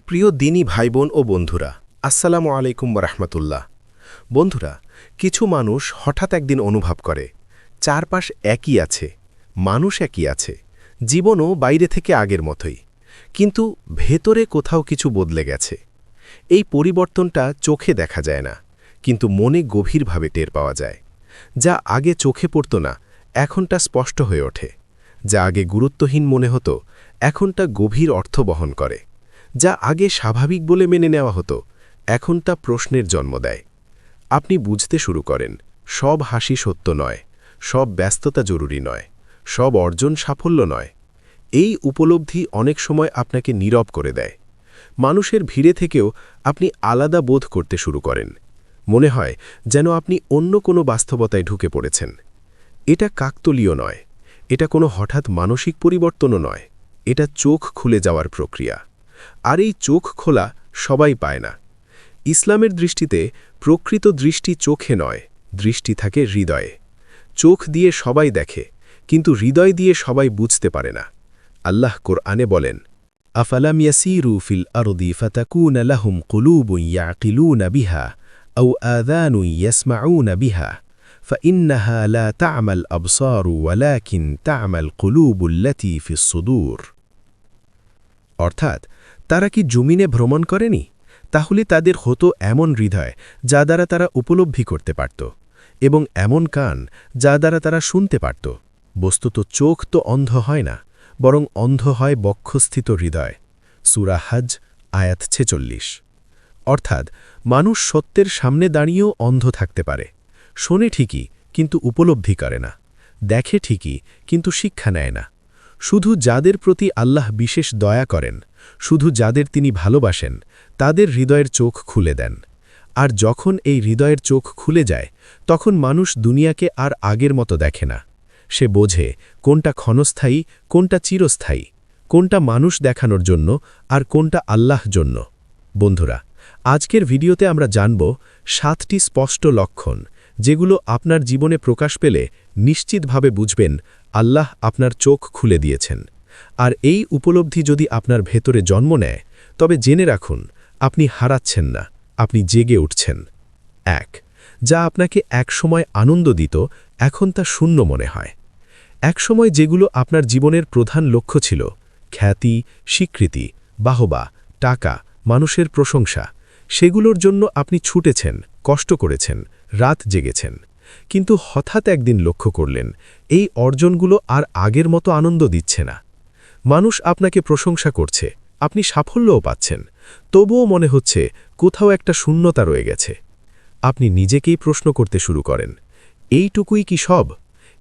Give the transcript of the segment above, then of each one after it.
প্রিয় দিনী ভাইবোন ও বন্ধুরা, আসসালামু আলাইকুম রাহমাতুল্লাহ। বন্ধুরা, কিছু মানুষ হঠাৎ একদিন অনুভব করে চারপাশ একই আছে, মানুষ একই আছে, জীবনও বাইরে থেকে আগের মতোই, কিন্তু ভেতরে কোথাও কিছু বদলে গেছে। এই পরিবর্তনটা চোখে দেখা যায় না, কিন্তু মনে গভীরভাবে টের পাওয়া যায়। যা আগে চোখে পড়ত না, এখনটা স্পষ্ট হয়ে ওঠে। যা আগে গুরুত্বহীন মনে হতো, এখনটা গভীর অর্থ বহন করে। যা আগে স্বাভাবিক বলে মেনে নেওয়া হতো, এখন তা প্রশ্নের জন্ম দেয়। আপনি বুঝতে শুরু করেন, সব হাসি সত্য নয়, সব ব্যস্ততা জরুরি নয়, সব অর্জন সাফল্য নয়। এই উপলব্ধি অনেক সময় আপনাকে নীরব করে দেয়। মানুষের ভিড়ে থেকেও আপনি আলাদা বোধ করতে শুরু করেন। মনে হয় যেন আপনি অন্য কোনো বাস্তবতায় ঢুকে পড়েছেন। এটা কাকতলীয় নয়, এটা কোনো হঠাৎ মানসিক পরিবর্তনও নয়, এটা চোখ খুলে যাওয়ার প্রক্রিয়া। আর এই চোখ খোলা সবাই পায় না। ইসলামের দৃষ্টিতে প্রকৃত দৃষ্টি চোখে নয়, দৃষ্টি থাকে হৃদয়ে। চোখ দিয়ে সবাই দেখে, কিন্তু হৃদয় দিয়ে সবাই বুঝতে পারে না। আল্লাহ কোরআনে বলেন, আফালাম ইয়াসিরু ফিল আরদি ফাতাকুনা লাহুম কুলুবুন ইয়াকিলুনা বিহা আও আযানুন ইয়াসমাউনা বিহা ফাইন্নাহা লা তা'মাল আবসারু ওয়ালাকিন তা'মাল কুলুবুল্লাতী ফিস সুদূর। অর্থাৎ, তারা কি জমিনে ভ্রমণ করেনি? তাহলে তাদের হতো এমন হৃদয় যা দ্বারা তারা উপলব্ধি করতে পারত, এবং এমন কান যা দ্বারা তারা শুনতে পারত। বস্তুত চোখ তো অন্ধ হয় না, বরং অন্ধ হয় বক্ষস্থিত হৃদয়। সূরা হজ আয়াত 46। অর্থাৎ, মানুষ সত্যের সামনে দাঁড়িয়েও অন্ধ থাকতে পারে। শোনে ঠিকই, কিন্তু উপলব্ধি করে না। দেখে ঠিকই, কিন্তু শিক্ষা নেয় না। শুধু যাদের প্রতি আল্লাহ বিশেষ দয়া করেন, শুধু যাদের তিনি ভালোবাসেন, তাদের হৃদয়ের চোখ খুলে দেন। আর যখন এই হৃদয়ের চোখ খুলে যায়, তখন মানুষ দুনিয়াকে আর আগের মতো দেখে না। সে বোঝে কোনটা ক্ষণস্থায়ী, কোনটা চিরস্থায়ী, কোনটা মানুষ দেখানোর জন্য আর কোনটা আল্লাহ জন্য। বন্ধুরা, আজকের ভিডিওতে আমরা জানব 7টি স্পষ্ট লক্ষণ, যেগুলো আপনার জীবনে প্রকাশ পেলে নিশ্চিতভাবে বুঝবেন আল্লাহ আপনার চোখ খুলে দিয়েছেন। আর এই উপলব্ধি যদি আপনার ভেতরে জন্ম নেয়, তবে জেনে রাখুন, আপনি হারাচ্ছেন না, আপনি জেগে উঠছেন। 1. যা আপনাকে একসময় আনন্দ দিত, এখন তা শূন্য মনে হয়। একসময় যেগুলো আপনার জীবনের প্রধান লক্ষ্য ছিল, খ্যাতি, স্বীকৃতি, বাহবা, টাকা, মানুষের প্রশংসা, সেগুলোর জন্য আপনি ছুটেছেন, কষ্ট করেছেন, রাত জেগেছেন। কিন্তু হঠাৎ একদিন লক্ষ্য করলেন, এই অর্জনগুলো আর আগের মতো আনন্দ দিচ্ছে না। মানুষ আপনাকে প্রশংসা করছে, আপনি সাফল্যও পাচ্ছেন, তবুও মনে হচ্ছে কোথাও একটা শূন্যতা রয়ে গেছে। আপনি নিজেকেই প্রশ্ন করতে শুরু করেন, এইটুকুই কি সব?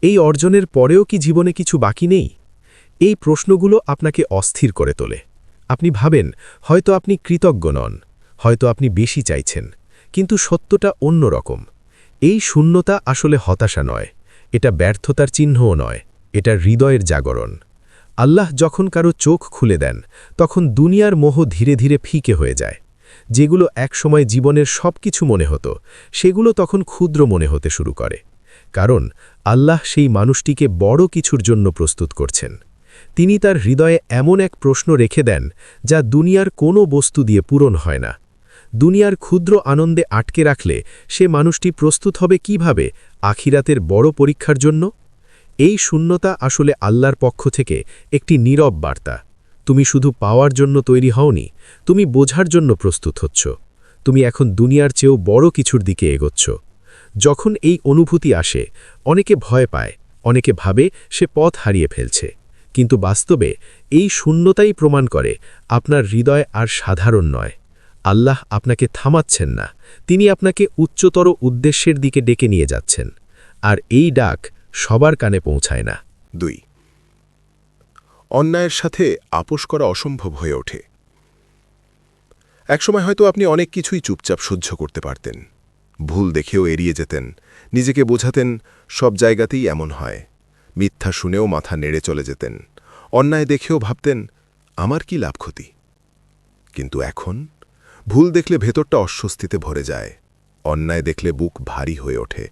এই অর্জনের পরেও কি জীবনে কিছু বাকি নেই? এই প্রশ্নগুলো আপনাকে অস্থির করে তোলে। আপনি ভাবেন, হয়তো আপনি কৃতজ্ঞ নন, হয়তো আপনি বেশি চাইছেন, কিন্তু সত্যটা অন্য রকম। এই শূন্যতা আসলে হতাশা নয়, এটা ব্যর্থতার চিহ্নও নয়, এটা হৃদয়ের জাগরণ। আল্লাহ যখন কারো চোখ খুলে দেন, তখন দুনিয়ার মোহ ধীরে ধীরে ফিকে হয়ে যায়। যেগুলো একসময় জীবনের সব কিছু মনে হতো, সেগুলো তখন ক্ষুদ্র মনে হতে শুরু করে। কারণ আল্লাহ সেই মানুষটিকে বড় কিছুর জন্য প্রস্তুত করছেন। তিনি তার হৃদয়ে এমন এক প্রশ্ন রেখে দেন, যা দুনিয়ার কোনো বস্তু দিয়ে পূরণ হয় না। দুনিয়ার ক্ষুদ্র আনন্দে আটকে রাখলে সে মানুষটি প্রস্তুত হবে কিভাবে আখিরাতের বড় পরীক্ষার জন্য? এই শূন্যতা আসলে আল্লাহর পক্ষ থেকে একটি নীরব বার্তা। তুমি শুধু পাওয়ার জন্য তৈরি হওনি, তুমি বোঝার জন্য প্রস্তুত হচ্ছ। তুমি এখন দুনিয়ার চেয়েও বড় কিছুর দিকে এগোচ্ছ। যখন এই অনুভূতি আসে, অনেকে ভয় পায়, অনেকে ভাবে সে পথ হারিয়ে ফেলছে। কিন্তু বাস্তবে এই শূন্যতাই প্রমাণ করে আপনার হৃদয় আর সাধারণ নয়। আল্লাহ আপনাকে থামাচ্ছেন না, তিনি আপনাকে উচ্চতর উদ্দেশ্যের দিকে ডেকে নিয়ে যাচ্ছেন। আর এই ডাক সবার কানে পৌঁছায় না। 2. অন্যায়ের সাথে আপোষ করা অসম্ভব হয়ে ওঠে। একসময় হয়তো আপনি অনেক কিছুই চুপচাপ সহ্য করতে পারতেন। ভুল দেখেও এড়িয়ে যেতেন, নিজেকে বোঝাতেন সব জায়গাতেই এমন হয়। মিথ্যা শুনেও মাথা নেড়ে চলে যেতেন। অন্যায় দেখেও ভাবতেন, আমার কি লাভ ক্ষতি? কিন্তু এখন ভুল দেখলে ভেতরটা অস্বস্তিতে ভরে যায়। অন্যায় দেখলে বুক ভারী হয়ে ওঠে,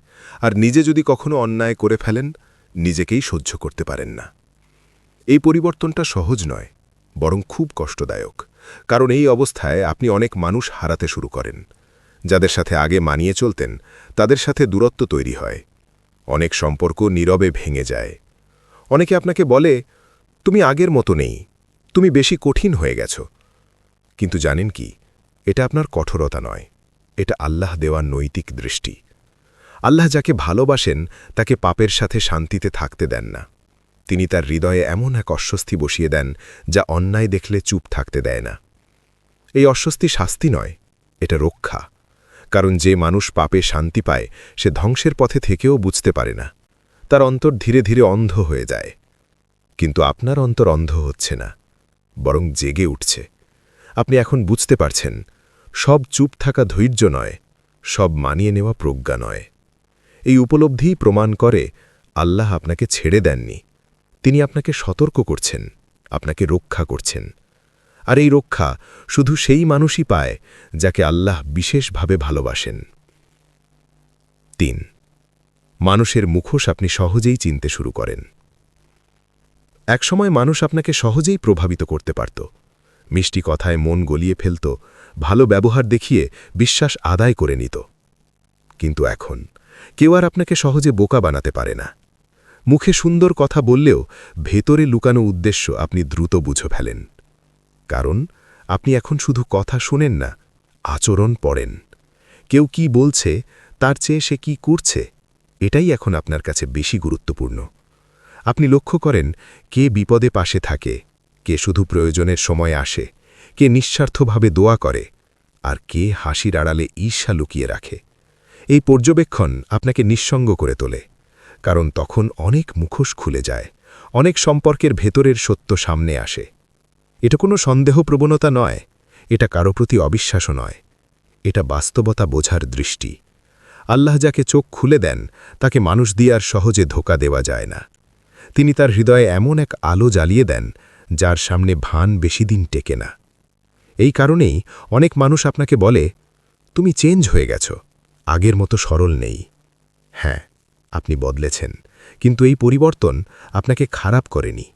আর নিজে যদি কখনো অন্যায় করে ফেলেন, নিজেকেই সহ্য করতে পারেন না। এই পরিবর্তনটা সহজ নয়, বরং খুব কষ্টদায়ক। কারণ এই অবস্থায় আপনি অনেক মানুষ হারাতে শুরু করেন। যাদের সাথে আগে মানিয়ে চলতেন তাদের সাথে দূরত্ব তৈরি হয়। অনেক সম্পর্ক নীরবে ভেঙে যায়। অনেকে আপনাকে বলে, তুমি আগের মতো নেই, তুমি বেশি কঠিন হয়ে গেছ। কিন্তু জানেন কি, এটা আপনার কঠোরতা নয়, এটা আল্লাহ দেওয়া নৈতিক দৃষ্টি। আল্লাহ যাকে ভালোবাসেন তাকে পাপের সাথে শান্তিতে থাকতে দেন না। তিনি তার হৃদয়ে এমন এক অস্বস্তি বসিয়ে দেন যা অন্যায় দেখলে চুপ থাকতে দেয় না। এই অস্বস্তি শাস্তি নয়, এটা রক্ষা। কারণ যে মানুষ পাপে শান্তি পায় সে ধ্বংসের পথে থেকেও বুঝতে পারে না। তার অন্তর ধীরে ধীরে অন্ধ হয়ে যায়। কিন্তু আপনার অন্তর অন্ধ হচ্ছে না, বরং জেগে উঠছে। আপনি এখন বুঝতে পারছেন, সব চুপ থাকা ধৈর্য নয়, সব মানিয়ে নেওয়া প্রজ্ঞা নয়। এই উপলব্ধিই প্রমাণ করে আল্লাহ আপনাকে ছেড়ে দেননি, তিনি আপনাকে সতর্ক করছেন, আপনাকে রক্ষা করছেন। আর এই রক্ষা শুধু সেই মানুষই পায় যাকে আল্লাহ বিশেষভাবে ভালোবাসেন। ৩. মানুষের মুখোশ আপনি সহজেই চিনতে শুরু করেন। একসময় মানুষ আপনাকে সহজেই প্রভাবিত করতে পারত। মিষ্টি কথায় মন গলিয়ে ফেলত, ভালো ব্যবহার দেখিয়ে বিশ্বাস আদায় করে নিত। কিন্তু এখন কেউ আর আপনাকে সহজে বোকা বানাতে পারে না। মুখে সুন্দর কথা বললেও ভেতরে লুকানো উদ্দেশ্য আপনি দ্রুত বুঝে ফেলেন। কারণ আপনি এখন শুধু কথা শুনেন না, আচরণ পড়েন। কেউ কি বলছে তার চেয়ে সে কি করছে, এটাই এখন আপনার কাছে বেশি গুরুত্বপূর্ণ। আপনি লক্ষ্য করেন কে বিপদে পাশে থাকে, কে শুধু প্রয়োজনের সময় আসে, কে নিঃস্বার্থভাবে দোয়া করে, আর কে হাসির আড়ালে ঈর্ষা লুকিয়ে রাখে। এই পর্যবেক্ষণ আপনাকে নিঃসঙ্গ করে তোলে। কারণ তখন অনেক মুখোশ খুলে যায়, অনেক সম্পর্কের ভেতরের সত্য সামনে আসে। এটা কোনো সন্দেহপ্রবণতা নয়, এটা কারো প্রতি অবিশ্বাসও নয়, এটা বাস্তবতা বোঝার দৃষ্টি। আল্লাহ যাকে চোখ খুলে দেন তাকে মানুষ দিয়ে আর সহজে ধোঁকা দেওয়া যায় না। তিনি তার হৃদয়ে এমন এক আলো জ্বালিয়ে দেন যার সামনে ভান বেশি দিন টেকে না। এই কারণেই অনেক মানুষ আপনাকে বলে, তুমি চেঞ্জ হয়ে গেছ, আগের মতো সরল নেই। হ্যাঁ, আপনি বদলেছেন, কিন্তু এই পরিবর্তন আপনাকে খারাপ করেনি,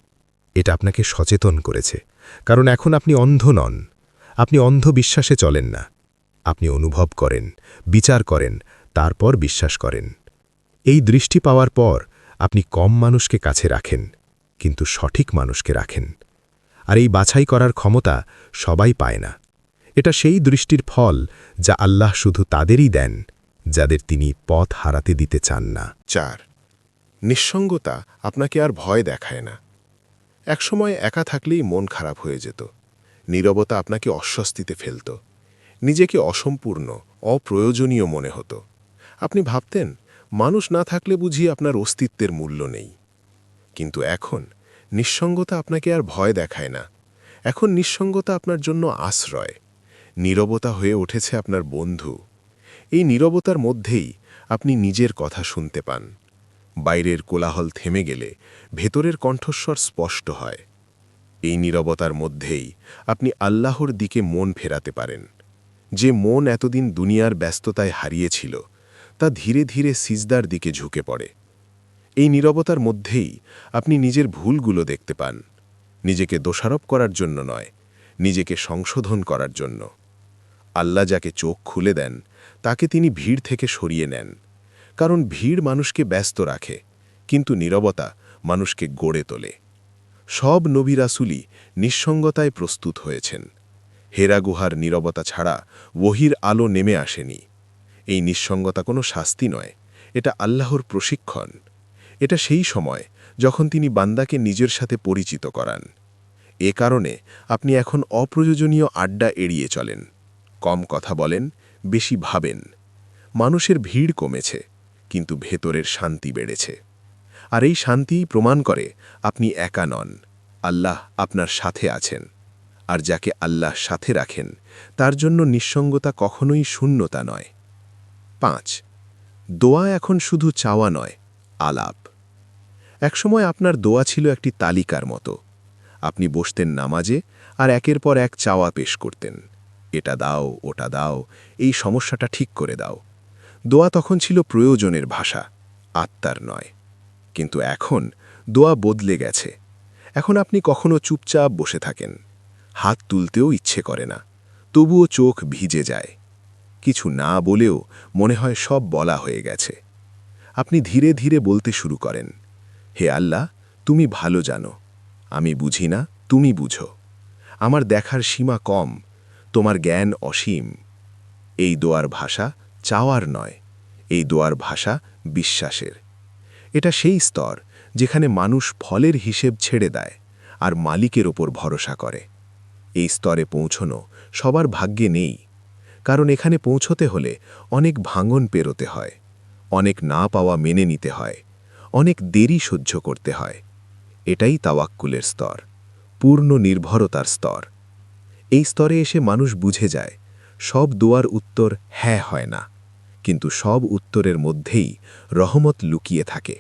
এটা আপনাকে সচেতন করেছে। কারণ এখন আপনি অন্ধ নন, আপনি অন্ধ বিশ্বাসে চলেন না। আপনি অনুভব করেন, বিচার করেন, তারপর বিশ্বাস করেন। এই দৃষ্টি পাওয়ার পর আপনি কম মানুষকে কাছে রাখেন, কিন্তু সঠিক মানুষকে রাখেন। আর এই বাছাই করার ক্ষমতা সবাই পায় না। এটা সেই দৃষ্টির ফল যা আল্লাহ শুধু তাদেরই দেন যাদের তিনি পথ হারাতে দিতে চান না। 4. নিঃসঙ্গতা আপনাকে আর ভয় দেখায় না। একসময় একা থাকলেই মন খারাপ হয়ে যেত। নীরবতা আপনাকে অস্বস্তিতে ফেলত। নিজেকে অসম্পূর্ণ, অপ্রয়োজনীয় মনে হতো। আপনি ভাবতেন, মানুষ না থাকলে বুঝি আপনার অস্তিত্বের মূল্য নেই। কিন্তু এখন নিঃসঙ্গতা আপনাকে আর ভয় দেখায় না। এখন নিঃসঙ্গতা আপনার জন্য আশ্রয়। নীরবতা হয়ে উঠেছে আপনার বন্ধু। এই নীরবতার মধ্যেই আপনি নিজের কথা শুনতে পান। বাইরের কোলাহল থেমে গেলে ভেতরের কণ্ঠস্বর স্পষ্ট হয়। এই নীরবতার মধ্যেই আপনি আল্লাহর দিকে মন ফেরাতে পারেন। যে মন এতদিন দুনিয়ার ব্যস্ততায় হারিয়েছিল তা ধীরে ধীরে সিজদার দিকে ঝুঁকে পড়ে। এই নীরবতার মধ্যেই আপনি নিজের ভুলগুলো দেখতে পান, নিজেকে দোষারোপ করার জন্য নয়, নিজেকে সংশোধন করার জন্য। আল্লাহ যাকে চোখ খুলে দেন তাকে তিনি ভিড় থেকে সরিয়ে নেন। কারণ ভিড় মানুষকে ব্যস্ত রাখে, কিন্তু নীরবতা মানুষকে গড়ে তোলে। সব নবী রাসূলই নিঃসঙ্গতায় প্রস্তুত হয়েছেন। হেরা গুহার নীরবতা ছাড়া ওহীর আলো নেমে আসেনি। এই নিঃসঙ্গতা কোনো শাস্তি নয়, এটা আল্লাহর প্রশিক্ষণ। এটা সেই সময় যখন তিনি বান্দাকে নিজের সাথে পরিচিত করান। এ কারণে আপনি এখন অপ্রয়োজনীয় আড্ডা এড়িয়ে চলেন, কম কথা বলেন, বেশি ভাবেন। মানুষের ভিড় কমেছে, কিন্তু ভেতরের শান্তি বেড়েছে। আর এই শান্তিই প্রমাণ করে আপনি একা নন, আল্লাহ আপনার সাথে আছেন। আর যাকে আল্লাহ সাথে রাখেন তার জন্য নিঃসঙ্গতা কখনোই শূন্যতা নয়। 5. দোয়া এখন শুধু চাওয়া নয়, আলাপ। একসময় আপনার দোয়া ছিল একটি তালিকার মতো। আপনি বসতেন নামাজে আর একের পর এক চাওয়া পেশ করতেন। এটা দাও, ওটা দাও, এই সমস্যাটা ঠিক করে দাও। দোয়া তখন ছিল প্রয়োজনের ভাষা, আত্মার নয়। কিন্তু এখন দোয়া বদলে গেছে। এখন আপনি কখনো চুপচাপ বসে থাকেন, হাত তুলতেও ইচ্ছে করে না, তবুও চোখ ভিজে যায়। কিছু না বলেও মনে হয় সব বলা হয়ে গেছে। আপনি ধীরে ধীরে বলতে শুরু করেন, হে আল্লাহ, তুমি ভালো জানো, আমি বুঝি না, তুমি বুঝো। আমার দেখার সীমা কম, তোমার জ্ঞান অসীম। এই দোয়ার ভাষা চাওয়ার নয়, এই দোয়ার ভাষা বিশ্বাসের। এটা সেই স্তর যেখানে মানুষ ফলের হিসেব ছেড়ে দেয় আর মালিকের ওপর ভরসা করে। এই স্তরে পৌঁছনো সবার ভাগ্যে নেই, কারণ এখানে পৌঁছতে হলে অনেক ভাঙন পেরোতে হয়, অনেক না পাওয়া মেনে নিতে হয়, অনেক দেরি সহ্য করতে হয়। এটাই তাওয়াক্কুলের স্তর, পূর্ণ নির্ভরতার স্তর। এই স্তরে এসে মানুষ বুঝে যায় সব দোয়ার উত্তর হ্যাঁ হয় না, কিন্তু সব উত্তরের মধ্যেই রহমত লুকিয়ে থাকে।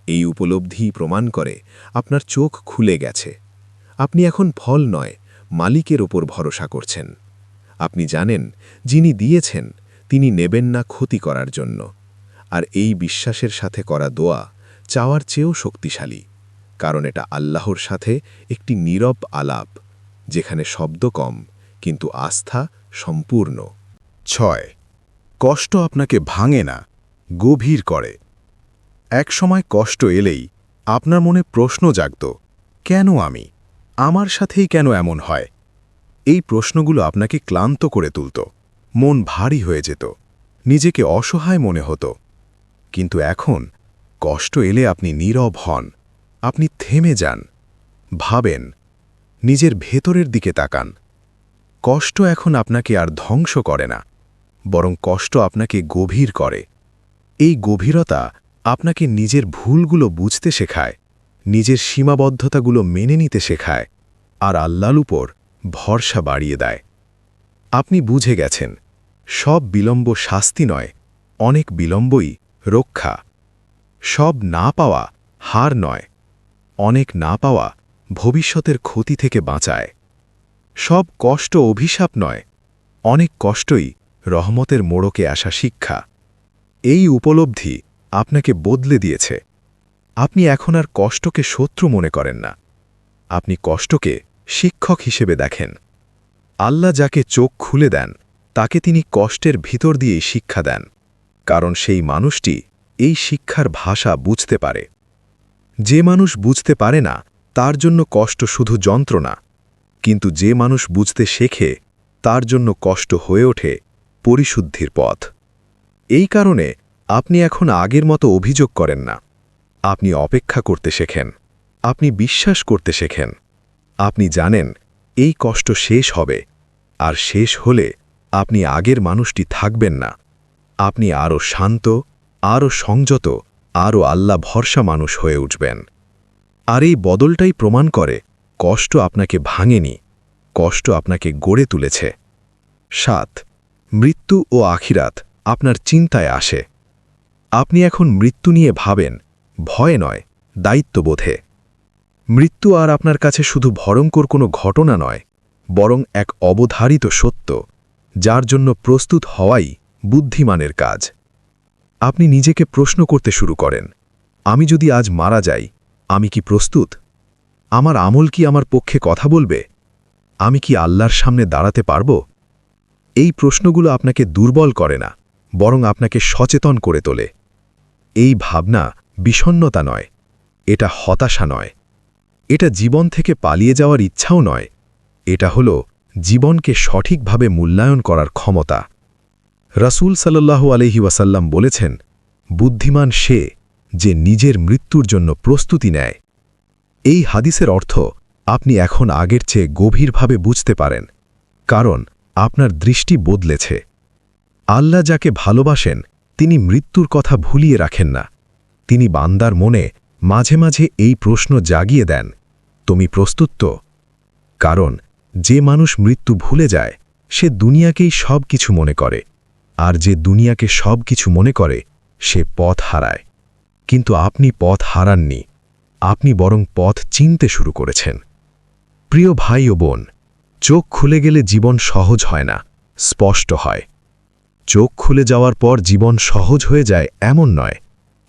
এই উপলব্ধি প্রমাণ করে আপনার চোখ খুলে গেছে। আপনি এখন ফল নয়, মালিকের ওপর ভরসা করছেন। আপনি জানেন যিনি দিয়েছেন তিনি নেবেন না ক্ষতি করার জন্য। আর এই বিশ্বাসের সাথে করা দোয়া চাওয়ার চেয়েও শক্তিশালী, কারণ এটা আল্লাহর সাথে একটি নীরব আলাপ, যেখানে শব্দ কম কিন্তু আস্থা সম্পূর্ণ। 6. কষ্ট আপনাকে ভাঙে না, গভীর করে। এক সময় কষ্ট এলেই আপনার মনে প্রশ্ন জাগত, কেন আমি? আমার সাথেই কেন এমন হয়? এই প্রশ্নগুলো আপনাকে ক্লান্ত করে তুলত, মন ভারী হয়ে যেত, নিজেকে অসহায় মনে হতো। কিন্তু এখন কষ্ট এলে আপনি নীরব হন, আপনি থেমে যান, ভাবেন, নিজের ভেতরের দিকে তাকান। কষ্ট এখন আপনাকে আর ধ্বংস করে না, বরং কষ্ট আপনাকে গভীর করে। এই গভীরতা আপনাকে নিজের ভুলগুলো বুঝতে শেখায়, নিজের সীমাবদ্ধতাগুলো মেনে নিতে শেখায়, আর আল্লাহর উপর ভরসা বাড়িয়ে দেয়। আপনি বুঝে গেছেন, সব বিলম্ব শাস্তি নয়, অনেক বিলম্বই রক্ষা। সব না পাওয়া হার নয়, অনেক না পাওয়া ভবিষ্যতের ক্ষতি থেকে বাঁচায়। সব কষ্ট অভিশাপ নয়, অনেক কষ্টই রহমতের মোড়কে আসা শিক্ষা। এই উপলব্ধি আপনাকে বদলে দিয়েছে। আপনি এখন আর কষ্টকে শত্রু মনে করেন না, আপনি কষ্টকে শিক্ষক হিসেবে দেখেন। আল্লাহ যাকে চোখ খুলে দেন তাকে তিনি কষ্টের ভিতর দিয়েই শিক্ষা দেন, কারণ সেই মানুষটি এই শিক্ষার ভাষা বুঝতে পারে। যে মানুষ বুঝতে পারে না তার জন্য কষ্ট শুধু যন্ত্রণা, কিন্তু যে মানুষ বুঝতে শেখে তার জন্য কষ্ট হয়ে ওঠে পরিশুদ্ধির পথ। এই কারণে আপনি এখন আগের মতো অভিযোগ করেন না, আপনি অপেক্ষা করতে শেখেন, আপনি বিশ্বাস করতে শেখেন। আপনি জানেন এই কষ্ট শেষ হবে, আর শেষ হলে আপনি আগের মানুষটি থাকবেন না। আপনি আরও শান্ত, আরও সংযত, আরও আল্লাহ ভরসা মানুষ হয়ে উঠবেন। আর এই বদলটাই প্রমাণ করে কষ্ট আপনাকে ভাঙেনি, কষ্ট আপনাকে গড়ে তুলেছে। 7. মৃত্যু ও আখিরাত আপনার চিন্তায় আসে। আপনি এখন মৃত্যু নিয়ে ভাবেন, ভয় নয়, দায়িত্ববোধে। মৃত্যু আর আপনার কাছে শুধু ভয়ঙ্কর কোনো ঘটনা নয়, বরং এক অবধারিত সত্য, যার জন্য প্রস্তুত হওয়াই বুদ্ধিমানের কাজ। আপনি নিজেকে প্রশ্ন করতে শুরু করেন, আমি যদি আজ মারা যাই, আমি কি প্রস্তুত? আমার আমল কি আমার পক্ষে কথা বলবে? আমি কি আল্লাহর সামনে দাঁড়াতে পারব? এই প্রশ্নগুলো আপনাকে দুর্বল করে না, বরং আপনাকে সচেতন করে তোলে। এই ভাবনা বিষণ্ণতা নয়, এটা হতাশা নয়, এটা জীবন থেকে পালিয়ে যাওয়ার ইচ্ছাও নয়, এটা হল জীবনকে সঠিকভাবে মূল্যায়ন করার ক্ষমতা। রাসূল সাল্লাল্লাহু আলাইহি ওয়াসাল্লাম বলেছেন, বুদ্ধিমান সে যে নিজের মৃত্যুর জন্য প্রস্তুতি নেয়। এই হাদিসের অর্থ আপনি এখন আগের চেয়ে গভীরভাবে বুঝতে পারেন, কারণ আপনার দৃষ্টি বদলেছে। আল্লাহ যাকে ভালোবাসেন তিনি মৃত্যুর কথা ভুলিয়ে রাখেন না। তিনি বান্দার মনে মাঝে মাঝে এই প্রশ্ন জাগিয়ে দেন, তুমি প্রস্তুত তো? কারণ যে মানুষ মৃত্যু ভুলে যায় সে দুনিয়াকেই সব কিছু মনে করে, আর যে দুনিয়াকে সব কিছু মনে করে সে পথ হারায়। কিন্তু আপনি পথ হারাননি, আপনি বরং পথ চিনতে শুরু করেছেন। প্রিয় ভাই ও বোন, চোখ খুলে গেলে জীবন সহজ হয় না, স্পষ্ট হয়। চোখ খুলে যাওয়ার পর জীবন সহজ হয়ে যায় এমন নয়,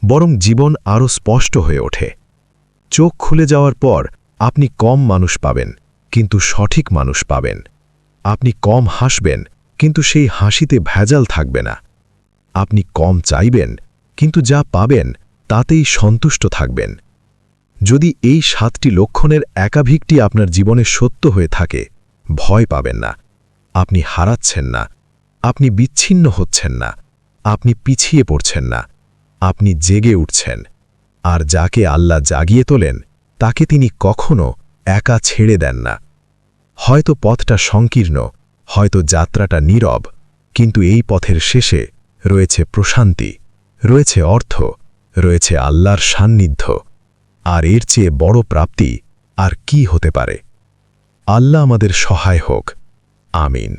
বরং জীবন আরও স্পষ্ট হয়ে ওঠে। চোখ খুলে যাওয়ার পর আপনি কম মানুষ পাবেন, কিন্তু সঠিক মানুষ পাবেন। আপনি কম হাসবেন, কিন্তু সেই হাসিতে ভেজাল থাকবে না। আপনি কম চাইবেন, কিন্তু যা পাবেন তাতেই সন্তুষ্ট থাকবেন। যদি এই 7টি লক্ষণের একাধিকটি আপনার জীবনে সত্য হয়ে থাকে, ভয় পাবেন না। আপনি হারাচ্ছেন না, আপনি বিচ্ছিন্ন হচ্ছেন না, আপনি পিছিয়ে পড়ছেন না, আপনি জেগে উঠছেন। আর যাকে আল্লাহ জাগিয়ে তোলেন তাকে তিনি কখনো একা ছেড়ে দেন না। হয়তো পথটা সংকীর্ণ, হয়তো যাত্রাটা নীরব, কিন্তু এই পথের শেষে রয়েছে প্রশান্তি, রয়েছে অর্থ, রয়েছে আল্লাহর সান্নিধ্য। আর এর চেয়ে বড় প্রাপ্তি আর কি হতে পারে? আল্লাহ আমাদের সহায় হোক। আমিন।